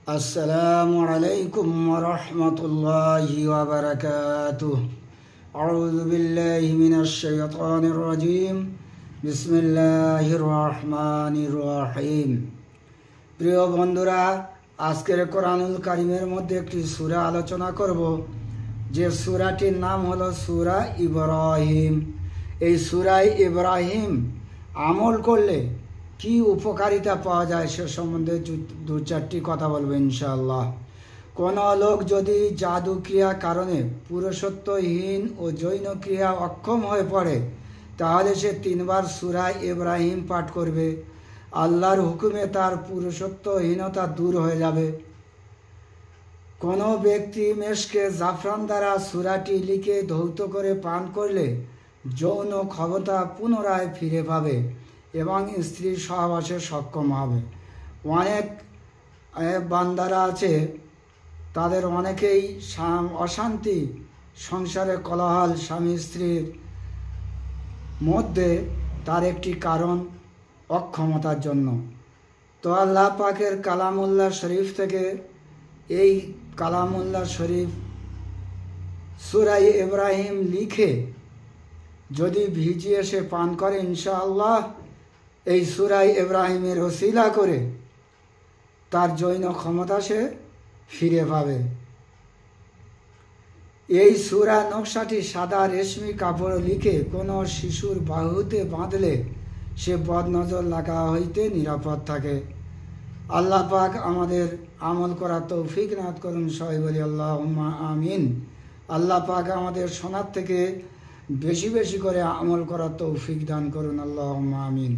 अस्सलामु अलैकुम वरहमतुल्लाहि वबरकातुह। अऊज़ु बिल्लाहि मिनश शैतानिर रजीम। बिस्मिल्लाहिर रहमानिर रहीम। প্রিয় বন্ধুরা, আজকের কোরআনুল কারীমের মধ্যে একটি সূরা আলোচনা করব, যে সূরাটির নাম হলো সূরা ইব্রাহিম। এই সূরা ইব্রাহিম আমল করলে কি উপকারিতা পাওয়া যায় সে সম্বন্ধে দু চারটি কথা বলবো ইনশাআল্লাহ। কোনো লোক যদি জাদু ক্রিয়া কারণে পুরুষত্বহীন ও যৌন ক্রিয়া অক্ষম হয়ে পড়ে, তাহলে সে 3 বার সূরা ইব্রাহিম পাঠ করবে। আল্লাহর হুকুমে তার পুরুষত্বহীনতা দূর হয়ে যাবে। কোনো ব্যক্তি মেশকে জাফরান দ্বারা সূরাটি লিখে ধৌত করে পান করলে যৌন ক্ষমতা পুনরায় ফিরে পাবে এবং স্ত্রীর সহবাসে সক্ষম হবে। অনেক বান্দারা আছে, তাদের অনেকেই অশান্তি, সংসারে কলহাল, স্বামী স্ত্রীর মধ্যে, তার একটি কারণ অক্ষমতার জন্য। তো আল্লাহ পাকের কালামুল্লাহ শরীফ থেকে এই কালামুল্লাহ শরীফ সূরা ইব্রাহিম লিখে যদি ভিজিয়ে সে পান করে, ইনশাআল্লাহ এই সূরা ইব্রাহিমের ওসিলা করে তার যৌন ক্ষমতা সে ফিরে পাবে। এই সূরা নকশাটি সাদা রেশমি কাপড় লিখে কোনো শিশুর বাহুতে বাঁধলে সে বদনজর লাগা হইতে নিরাপদ থাকে। আল্লাহ পাক আমাদের আমল করার তৌফিক নাত করুন, সবাই বলি আল্লাহুম্মা আমিন। আল্লাহ পাক আমাদের শোনার থেকে বেশি বেশি করে আমল করার তৌফিক দান করুন, আল্লাহুম্মা আমিন।